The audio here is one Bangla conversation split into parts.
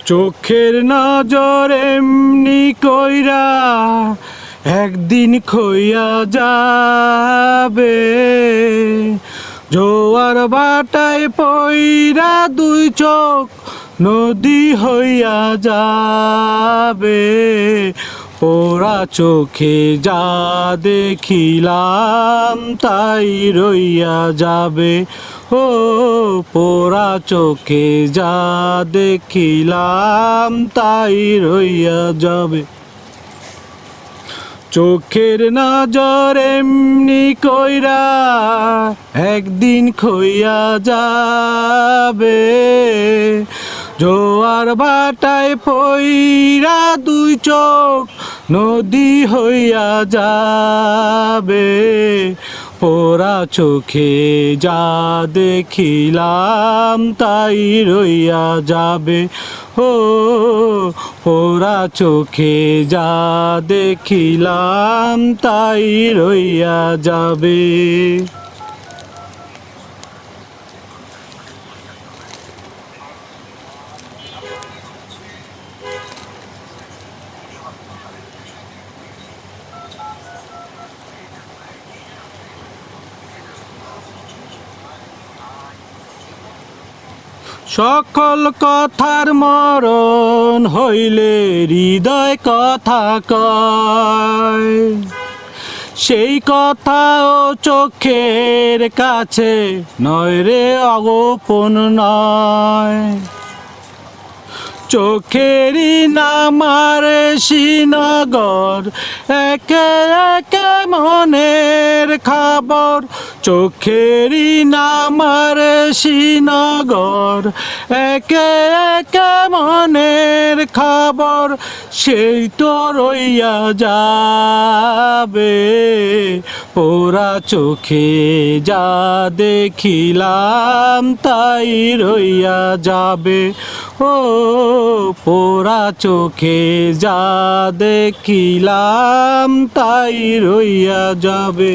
চোখের নজর এমনি কইরা একদিন খইয়া যাবে, জোয়ার বাটায় পইরা দুই চোখ নদী হইয়া যাবে। পোড়া চোখে যা দেখিলাম তাই রইয়া যাবে, ও পোড়া চোখে যা দেখিলাম তাই রইয়া যাবে। চোখের নজর এমনি কইরা একদিন খইয়া যাবে, জোয়ার বাটায় পইরা দুই চোখ নদী হইয়া যাবে। পোড়া চোখে যা দেখিলাম তাই রইয়া যাবে, ও পোড়া চোখে যা দেখিলাম তাই রইয়া যাবে। সকল কথার মরণ হইলে হৃদয় কথা কয়, সেই কথাও চোখের কাছে নয় রে, অগোপন নয়। চোখেরই নামার শ্রীনগর, একে একে মনের খবর। চোখেরই নামার শ্রীনগর, একে একে মনের খবর। সেই তো রইয়া যাবে, পোড়া চোখে যা দেখিলাম তাই রইয়া যাবে, ও পোড়া চোখে যা দেখিলাম তাই রইয়া যাবে।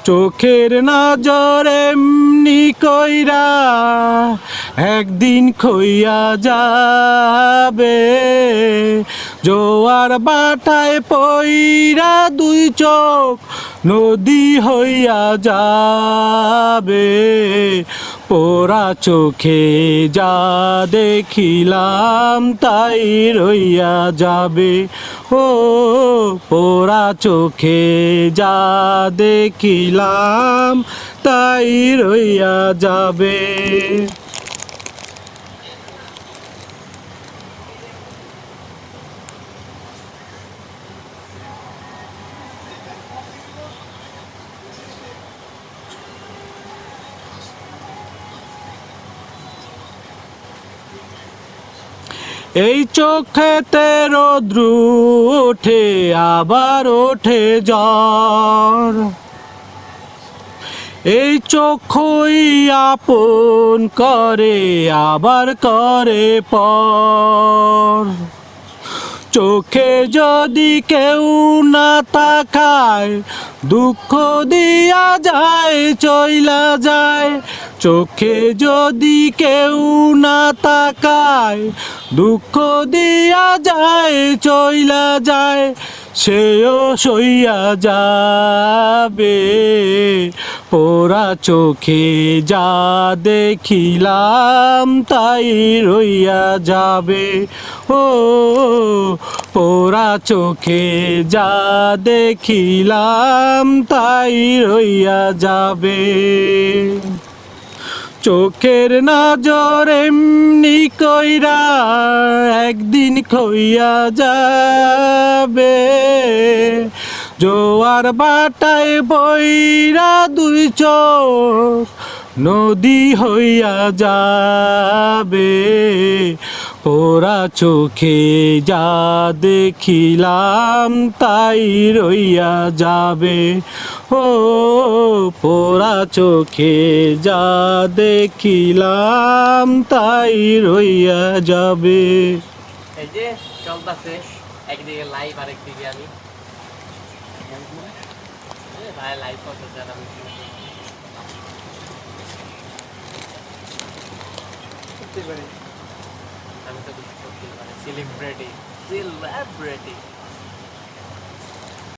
চোখের নজর এমনি কইরা একদিন খইয়া যাবে, জোয়ার বাটায় পইরা দুই চোখ নদী হইয়া যাবে। পোড়া চোখে যা দেখিলাম তাই রইয়া যাবে, ও পোড়া চোখে যা দেখিলাম তাই রইয়া যাবে। এই চোখেতে রৌদ্র ওঠে আবার ওঠে জ্বর, এই চোখই আপন করে আবার করে পর। চোখে যদি কেউ না তাকায়, দুঃখ দিয়া যায় চইলা যায়। চোখে যদি কেউ না তাকায়, দুঃখ দিয়া যায় চইলা যায়। সেও সইয়া যাবে, পোড়া চোখে যা দেখিলাম তাই রইয়া যাবে, ও পোড়া চোখে যা দেখিলাম তাই রইয়া যাবে। চোখের নজর এমনি কইরা একদিন খইয়া যাবে, জোয়ার বাটায় বইরা দুই চোখ নদী হইয়া যাবে। পোড়া চোখে যা দেখিলাম তাই রইয়া যাবে, ও পোড়া চোখে যা দেখিলাম তাই রইয়া যাবে। এই যে চলতেছে একদিকে লাইভ আর একদিকে আমি ভাই লাইভ করতেছে আর আমি করতে পারি। আমি তো কিছু করতে পারি সেলিব্রিটি সেলিব্রিটি